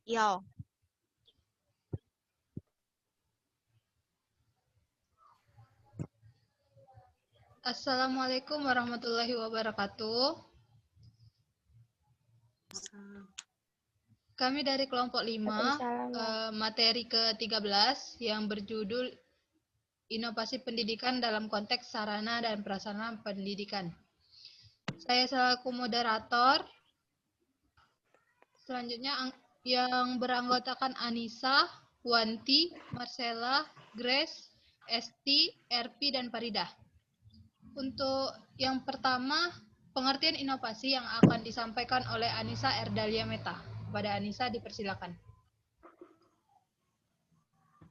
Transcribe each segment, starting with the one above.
Yo. Assalamualaikum warahmatullahi wabarakatuh. Kami dari kelompok 5, materi ke-13 yang berjudul Inovasi Pendidikan dalam Konteks Sarana dan Prasarana Pendidikan. Saya selaku moderator. Selanjutnya yang beranggotakan Anissa, Wanti, Marcella, Grace, Esti, Erpi, dan Farida. Untuk yang pertama, pengertian inovasi yang akan disampaikan oleh Anissa Erdalia Meta. Kepada Anissa dipersilakan.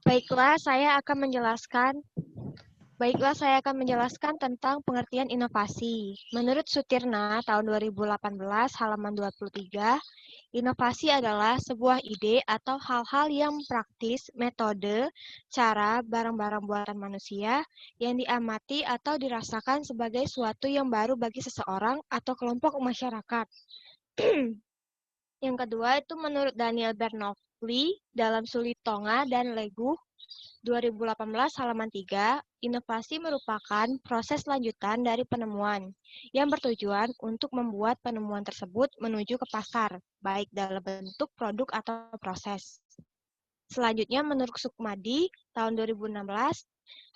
Baiklah, saya akan menjelaskan tentang pengertian inovasi. Menurut Sutirna tahun 2018 halaman 23, inovasi adalah sebuah ide atau hal-hal yang praktis, metode, cara, barang-barang buatan manusia yang diamati atau dirasakan sebagai suatu yang baru bagi seseorang atau kelompok masyarakat. Yang kedua itu menurut Daniel Bernofli dalam Sulitonga dan Legu 2018 halaman 3, inovasi merupakan proses lanjutan dari penemuan yang bertujuan untuk membuat penemuan tersebut menuju ke pasar, baik dalam bentuk produk atau proses. Selanjutnya menurut Sukmadi tahun 2016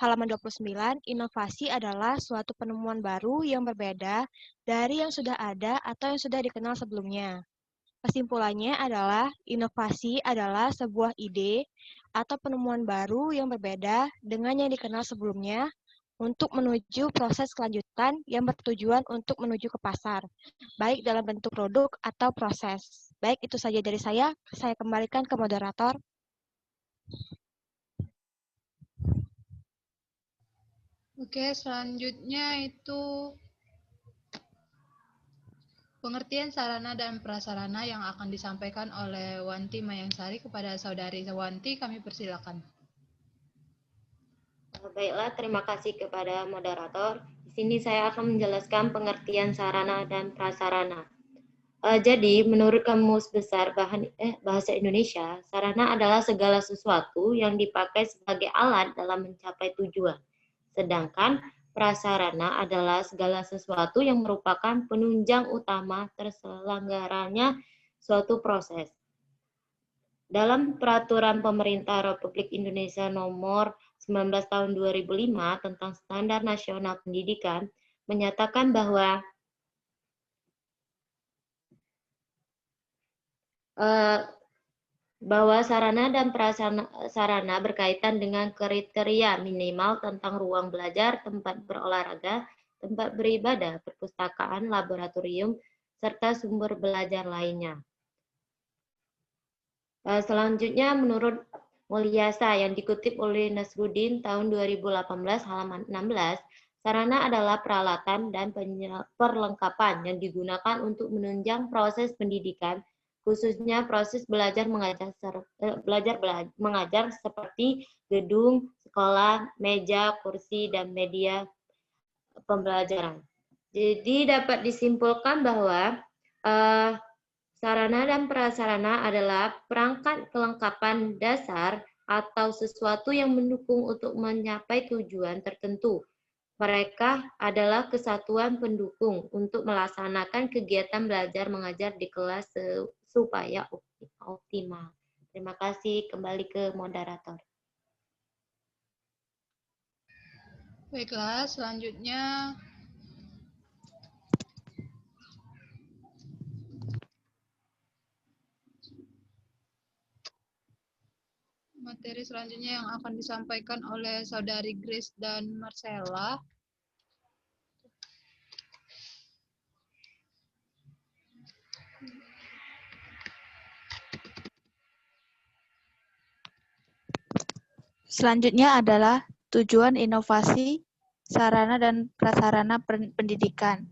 halaman 29, inovasi adalah suatu penemuan baru yang berbeda dari yang sudah ada atau yang sudah dikenal sebelumnya. Kesimpulannya adalah inovasi adalah sebuah ide atau penemuan baru yang berbeda dengan yang dikenal sebelumnya untuk menuju proses kelanjutan yang bertujuan untuk menuju ke pasar, baik dalam bentuk produk atau proses. Baik, itu saja dari saya kembalikan ke moderator. Oke, selanjutnya itu pengertian sarana dan prasarana yang akan disampaikan oleh Wanti Mayangsari. Kepada saudari Wanti, kami persilakan. Baiklah, terima kasih kepada moderator. Di sini saya akan menjelaskan pengertian sarana dan prasarana. Jadi, menurut Kamus Besar Bahasa Indonesia, sarana adalah segala sesuatu yang dipakai sebagai alat dalam mencapai tujuan. Sedangkan prasarana adalah segala sesuatu yang merupakan penunjang utama terselenggaranya suatu proses. Dalam Peraturan Pemerintah Republik Indonesia Nomor 19 Tahun 2005 tentang Standar Nasional Pendidikan menyatakan bahwa sarana dan prasarana berkaitan dengan kriteria minimal tentang ruang belajar, tempat berolahraga, tempat beribadah, perpustakaan, laboratorium, serta sumber belajar lainnya. Selanjutnya menurut Mulyasa yang dikutip oleh Nasruddin tahun 2018 halaman 16, sarana adalah peralatan dan perlengkapan yang digunakan untuk menunjang proses pendidikan, khususnya proses belajar mengajar seperti gedung, sekolah, meja, kursi, dan media pembelajaran. Jadi dapat disimpulkan bahwa sarana dan prasarana adalah perangkat kelengkapan dasar atau sesuatu yang mendukung untuk mencapai tujuan tertentu. Mereka adalah kesatuan pendukung untuk melaksanakan kegiatan belajar mengajar di kelas supaya optimal. Terima kasih, kembali ke moderator. Baiklah, selanjutnya materi selanjutnya yang akan disampaikan oleh saudari Grace dan Marcella. Selanjutnya adalah tujuan inovasi sarana dan prasarana pendidikan.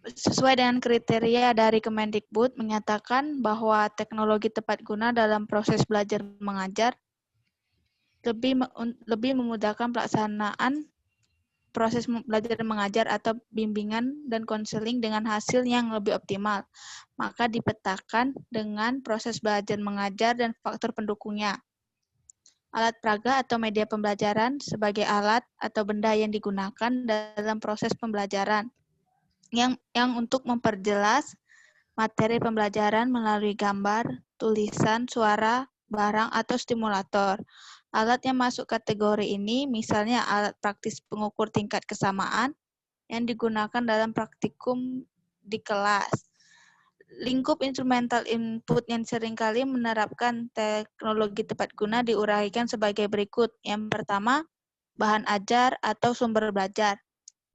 Sesuai dengan kriteria dari Kemendikbud menyatakan bahwa teknologi tepat guna dalam proses belajar mengajar lebih memudahkan pelaksanaan proses belajar dan mengajar atau bimbingan dan konseling dengan hasil yang lebih optimal. Maka dipetakan dengan proses belajar mengajar dan faktor pendukungnya. Alat peraga atau media pembelajaran sebagai alat atau benda yang digunakan dalam proses pembelajaran yang untuk memperjelas materi pembelajaran melalui gambar, tulisan, suara, barang, atau stimulator. Alat yang masuk kategori ini misalnya alat praktis pengukur tingkat kesamaan yang digunakan dalam praktikum di kelas. Lingkup instrumental input yang seringkali menerapkan teknologi tepat guna diuraikan sebagai berikut. Yang pertama, bahan ajar atau sumber belajar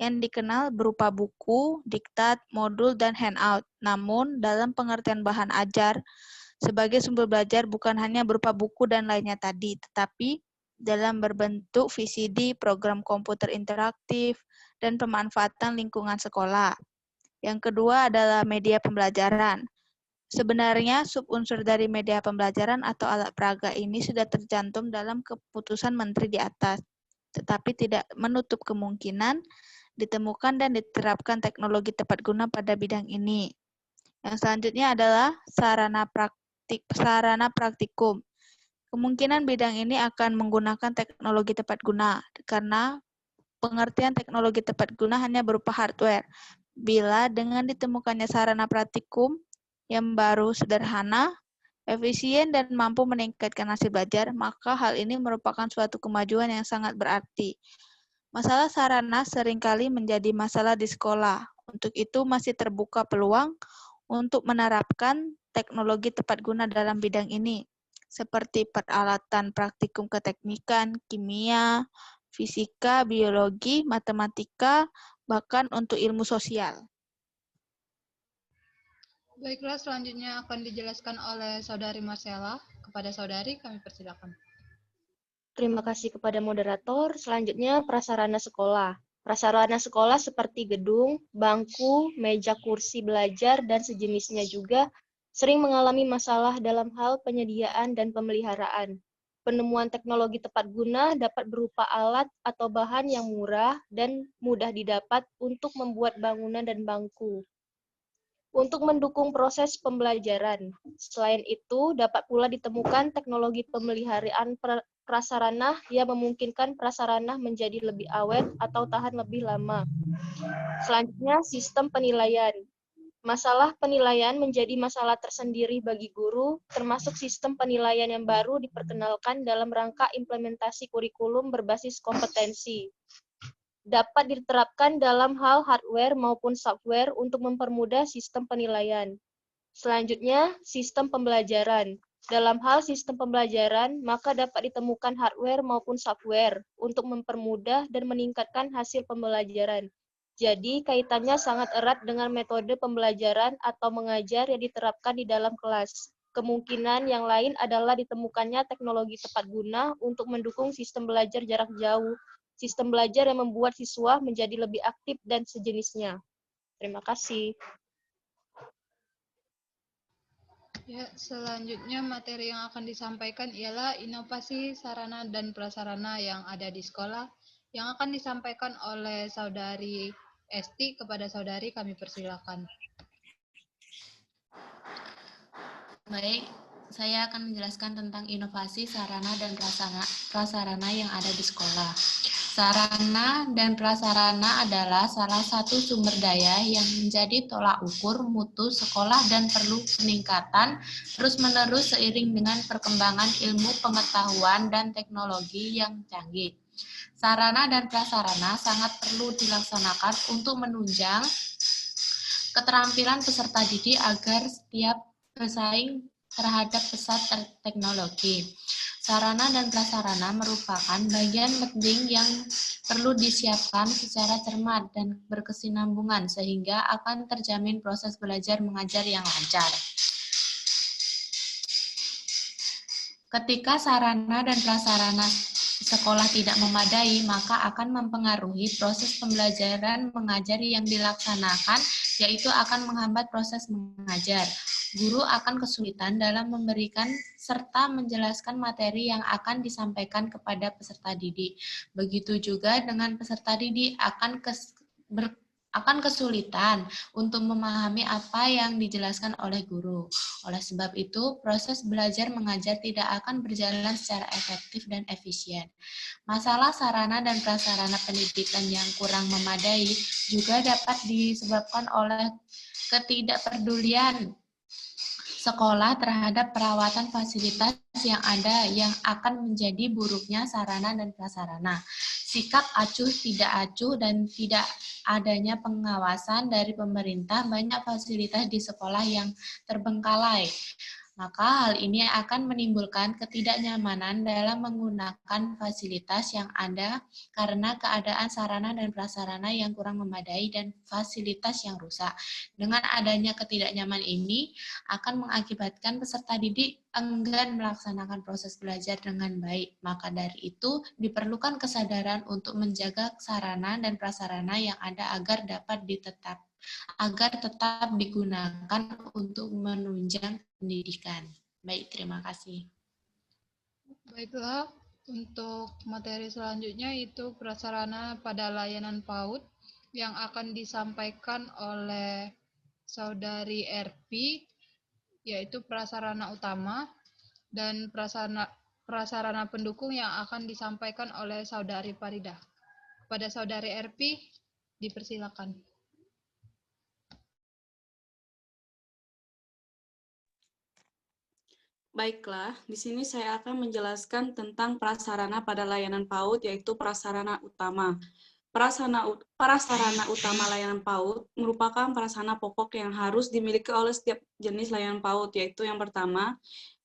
yang dikenal berupa buku, diktat, modul, dan handout. Namun, dalam pengertian bahan ajar, sebagai sumber belajar bukan hanya berupa buku dan lainnya tadi, tetapi dalam berbentuk VCD, program komputer interaktif, dan pemanfaatan lingkungan sekolah. Yang kedua adalah media pembelajaran. Sebenarnya, subunsur dari media pembelajaran atau alat peraga ini sudah tercantum dalam keputusan Menteri di atas, tetapi tidak menutup kemungkinan ditemukan dan diterapkan teknologi tepat guna pada bidang ini. Yang selanjutnya adalah sarana praktikum. Kemungkinan bidang ini akan menggunakan teknologi tepat guna karena pengertian teknologi tepat guna hanya berupa hardware. Bila dengan ditemukannya sarana praktikum yang baru, sederhana, efisien, dan mampu meningkatkan hasil belajar, maka hal ini merupakan suatu kemajuan yang sangat berarti. Masalah sarana seringkali menjadi masalah di sekolah. Untuk itu masih terbuka peluang untuk menerapkan teknologi tepat guna dalam bidang ini, seperti peralatan praktikum keteknikan, kimia, fisika, biologi, matematika, bahkan untuk ilmu sosial. Baiklah, selanjutnya akan dijelaskan oleh Saudari Marcella. Kepada Saudari, kami persilakan. Terima kasih kepada moderator. Selanjutnya, prasarana sekolah. Prasarana sekolah seperti gedung, bangku, meja kursi belajar, dan sejenisnya juga sering mengalami masalah dalam hal penyediaan dan pemeliharaan. Penemuan teknologi tepat guna dapat berupa alat atau bahan yang murah dan mudah didapat untuk membuat bangunan dan bangku. Untuk mendukung proses pembelajaran. Selain itu, dapat pula ditemukan teknologi pemeliharaan prasarana yang memungkinkan prasarana menjadi lebih awet atau tahan lebih lama. Selanjutnya, sistem penilaian. Masalah penilaian menjadi masalah tersendiri bagi guru, termasuk sistem penilaian yang baru diperkenalkan dalam rangka implementasi kurikulum berbasis kompetensi. Dapat diterapkan dalam hal hardware maupun software untuk mempermudah sistem penilaian. Selanjutnya, sistem pembelajaran. Dalam hal sistem pembelajaran, maka dapat ditemukan hardware maupun software untuk mempermudah dan meningkatkan hasil pembelajaran. Jadi, kaitannya sangat erat dengan metode pembelajaran atau mengajar yang diterapkan di dalam kelas. Kemungkinan yang lain adalah ditemukannya teknologi tepat guna untuk mendukung sistem belajar jarak jauh, sistem belajar yang membuat siswa menjadi lebih aktif dan sejenisnya. Terima kasih. Ya, selanjutnya materi yang akan disampaikan ialah inovasi sarana dan prasarana yang ada di sekolah yang akan disampaikan oleh Saudari Esti. Kepada Saudari kami persilakan. Baik, saya akan menjelaskan tentang inovasi sarana dan prasarana yang ada di sekolah. Sarana dan prasarana adalah salah satu sumber daya yang menjadi tolak ukur mutu sekolah dan perlu peningkatan terus-menerus seiring dengan perkembangan ilmu pengetahuan dan teknologi yang canggih. Sarana dan prasarana sangat perlu dilaksanakan untuk menunjang keterampilan peserta didik agar setiap bersaing terhadap pesat teknologi. Sarana dan prasarana merupakan bagian penting yang perlu disiapkan secara cermat dan berkesinambungan sehingga akan terjamin proses belajar mengajar yang lancar. Ketika sarana dan prasarana sekolah tidak memadai, maka akan mempengaruhi proses pembelajaran mengajar yang dilaksanakan, yaitu akan menghambat proses mengajar. Guru akan kesulitan dalam memberikan serta menjelaskan materi yang akan disampaikan kepada peserta didik. Begitu juga dengan peserta didik akan kesulitan untuk memahami apa yang dijelaskan oleh guru. Oleh sebab itu, proses belajar mengajar tidak akan berjalan secara efektif dan efisien. Masalah sarana dan prasarana pendidikan yang kurang memadai juga dapat disebabkan oleh ketidakpedulian sekolah terhadap perawatan fasilitas yang ada yang akan menjadi buruknya sarana dan prasarana. Sikap acuh tidak acuh dan tidak adanya pengawasan dari pemerintah, banyak fasilitas di sekolah yang terbengkalai. Maka hal ini akan menimbulkan ketidaknyamanan dalam menggunakan fasilitas yang ada karena keadaan sarana dan prasarana yang kurang memadai dan fasilitas yang rusak. Dengan adanya ketidaknyamanan ini akan mengakibatkan peserta didik enggan melaksanakan proses belajar dengan baik. Maka dari itu diperlukan kesadaran untuk menjaga sarana dan prasarana yang ada agar tetap digunakan untuk menunjang pendidikan. Baik, terima kasih. Baiklah, untuk materi selanjutnya itu prasarana pada layanan PAUD yang akan disampaikan oleh Saudari RP, yaitu prasarana utama, dan prasarana pendukung yang akan disampaikan oleh Saudari Farida. Kepada Saudari RP, dipersilakan. Baiklah, di sini saya akan menjelaskan tentang prasarana pada layanan PAUD, yaitu prasarana utama. Prasarana utama layanan PAUD merupakan prasarana pokok yang harus dimiliki oleh setiap jenis layanan PAUD, yaitu yang pertama,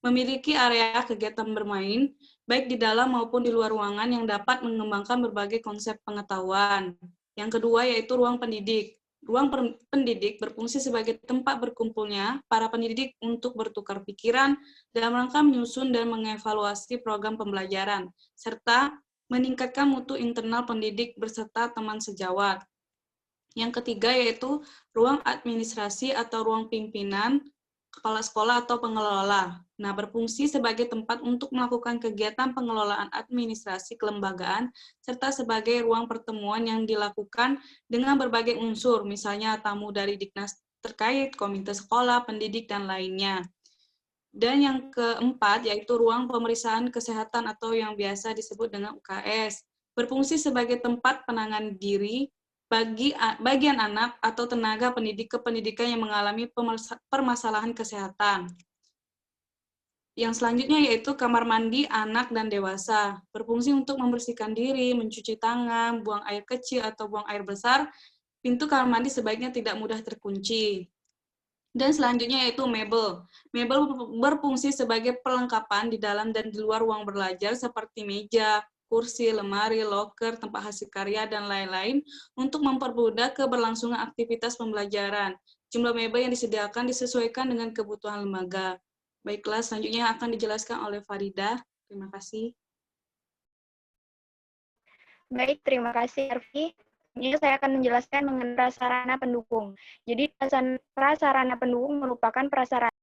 memiliki area kegiatan bermain, baik di dalam maupun di luar ruangan yang dapat mengembangkan berbagai konsep pengetahuan. Yang kedua, yaitu ruang pendidik. Ruang pendidik berfungsi sebagai tempat berkumpulnya para pendidik untuk bertukar pikiran dalam rangka menyusun dan mengevaluasi program pembelajaran, serta meningkatkan mutu internal pendidik beserta teman sejawat. Yang ketiga yaitu ruang administrasi atau ruang pimpinan, kepala sekolah atau pengelola. Nah, berfungsi sebagai tempat untuk melakukan kegiatan pengelolaan administrasi kelembagaan, serta sebagai ruang pertemuan yang dilakukan dengan berbagai unsur, misalnya tamu dari Diknas terkait, komite sekolah, pendidik, dan lainnya. Dan yang keempat, yaitu ruang pemeriksaan kesehatan atau yang biasa disebut dengan UKS, berfungsi sebagai tempat penanganan diri bagi bagian anak atau tenaga pendidik kependidikan yang mengalami permasalahan kesehatan. Yang selanjutnya yaitu kamar mandi anak dan dewasa, berfungsi untuk membersihkan diri, mencuci tangan, buang air kecil atau buang air besar. Pintu kamar mandi sebaiknya tidak mudah terkunci. Dan selanjutnya yaitu mebel. Mebel berfungsi sebagai perlengkapan di dalam dan di luar ruang belajar seperti meja, kursi, lemari, loker, tempat hasil karya, dan lain-lain untuk mempermudah keberlangsungan aktivitas pembelajaran. Jumlah mebel yang disediakan disesuaikan dengan kebutuhan lembaga. Baiklah, selanjutnya akan dijelaskan oleh Farida. Terima kasih. Baik, terima kasih Arfi. Ini saya akan menjelaskan mengenai prasarana pendukung. Jadi prasarana pendukung merupakan prasarana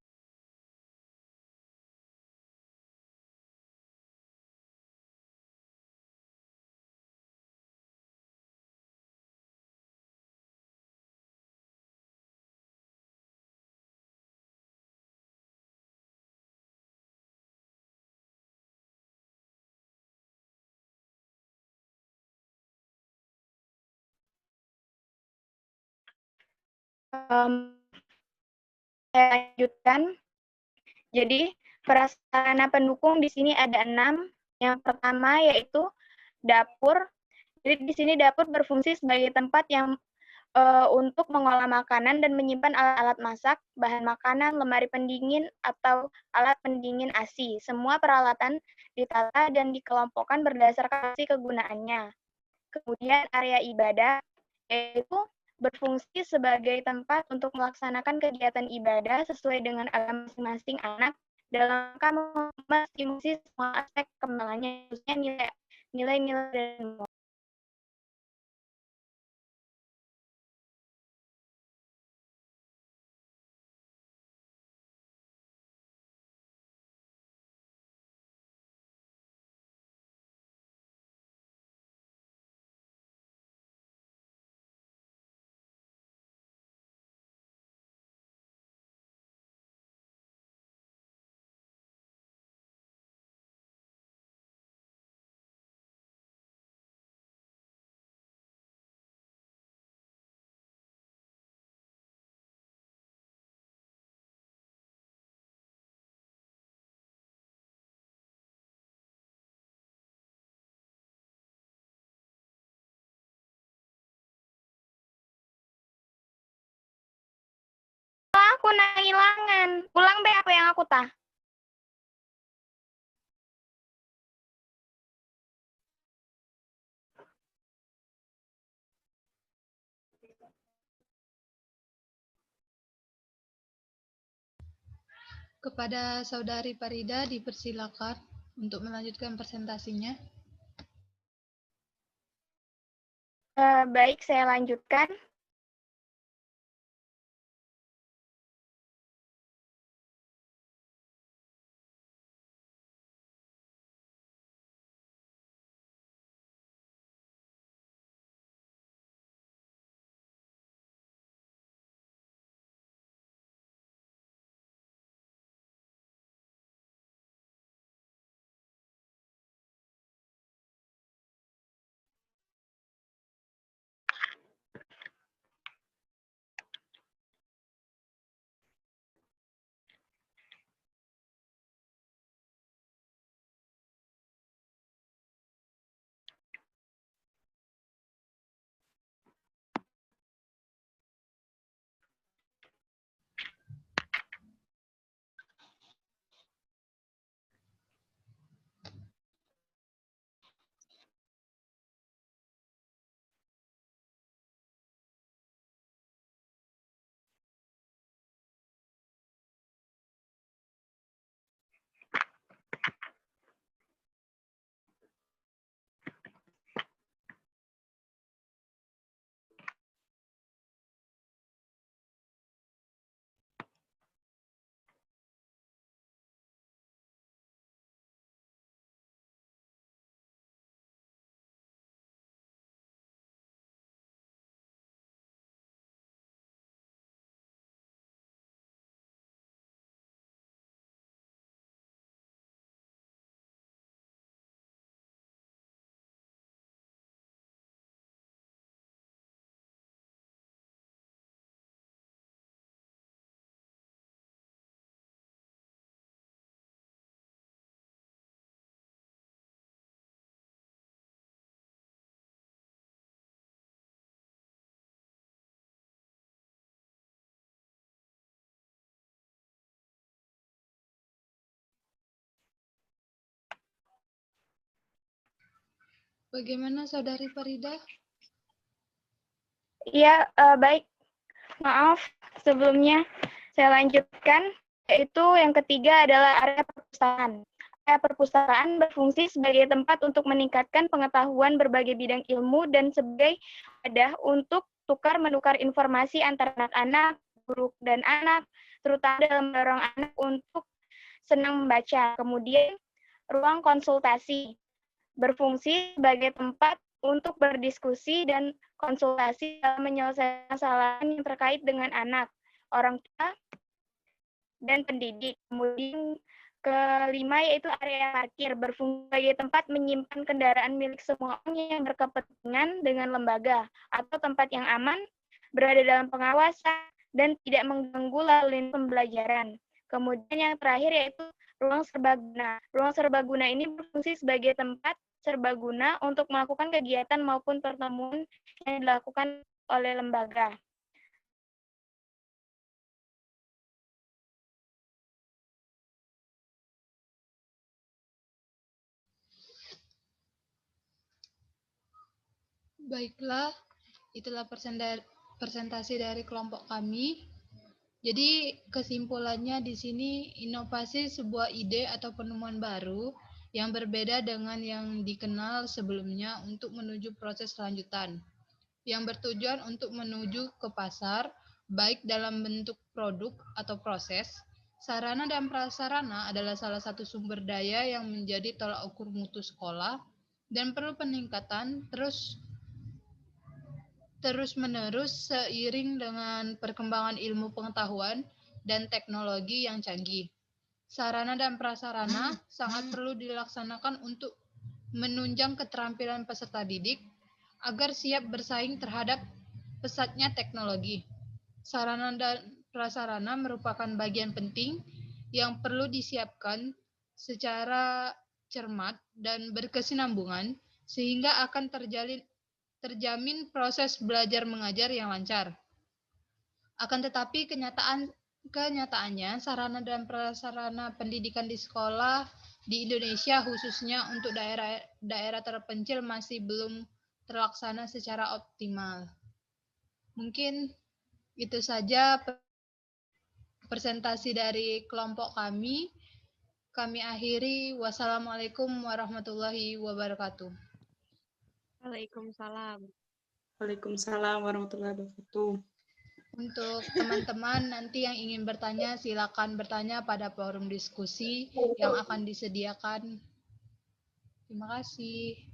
saya lanjutkan. Jadi prasarana pendukung di sini ada 6. Yang pertama yaitu dapur. Jadi di sini dapur berfungsi sebagai tempat yang untuk mengolah makanan dan menyimpan alat-alat masak, bahan makanan, lemari pendingin, atau alat pendingin ASI. Semua peralatan ditata dan dikelompokkan berdasarkan fungsi kegunaannya. Kemudian area ibadah, yaitu berfungsi sebagai tempat untuk melaksanakan kegiatan ibadah sesuai dengan agama masing-masing anak dalam rangka menstimulasi semua aspek kembangannya, khususnya nilai-nilai dan aku ngilangan. Ulang be apa yang aku tah? Kepada Saudari Farida dipersilakan untuk melanjutkan presentasinya. Baik, saya lanjutkan. Bagaimana Saudari Farida? Iya, baik. Maaf, sebelumnya saya lanjutkan, yaitu yang ketiga adalah area perpustakaan. Area perpustakaan berfungsi sebagai tempat untuk meningkatkan pengetahuan berbagai bidang ilmu dan sebagai wadah untuk tukar-menukar informasi antara anak-anak, guru dan anak, terutama dalam mendorong anak untuk senang membaca. Kemudian, ruang konsultasi berfungsi sebagai tempat untuk berdiskusi dan konsultasi dalam menyelesaikan masalah yang terkait dengan anak, orang tua, dan pendidik. Kemudian kelima yaitu area parkir, berfungsi sebagai tempat menyimpan kendaraan milik semua orang yang berkepentingan dengan lembaga atau tempat yang aman, berada dalam pengawasan, dan tidak mengganggu lalu lintas pembelajaran. Kemudian yang terakhir yaitu ruang serbaguna. Ruang serbaguna ini berfungsi sebagai tempat serbaguna untuk melakukan kegiatan maupun pertemuan yang dilakukan oleh lembaga. Baiklah, itulah presentasi dari kelompok kami. Jadi kesimpulannya di sini inovasi sebuah ide atau penemuan baru yang berbeda dengan yang dikenal sebelumnya untuk menuju proses lanjutan yang bertujuan untuk menuju ke pasar baik dalam bentuk produk atau proses. Sarana dan prasarana adalah salah satu sumber daya yang menjadi tolak ukur mutu sekolah dan perlu peningkatan terus-menerus seiring dengan perkembangan ilmu pengetahuan dan teknologi yang canggih. Sarana dan prasarana sangat perlu dilaksanakan untuk menunjang keterampilan peserta didik agar siap bersaing terhadap pesatnya teknologi. Sarana dan prasarana merupakan bagian penting yang perlu disiapkan secara cermat dan berkesinambungan sehingga akan terjamin proses belajar mengajar yang lancar. Akan tetapi kenyataan Kenyataannya, sarana dan prasarana pendidikan di sekolah di Indonesia, khususnya untuk daerah terpencil, masih belum terlaksana secara optimal. Mungkin itu saja presentasi dari kelompok kami. Kami akhiri. Wassalamualaikum warahmatullahi wabarakatuh. Waalaikumsalam. Waalaikumsalam warahmatullahi wabarakatuh. Untuk teman-teman nanti yang ingin bertanya, silakan bertanya pada forum diskusi yang akan disediakan. Terima kasih.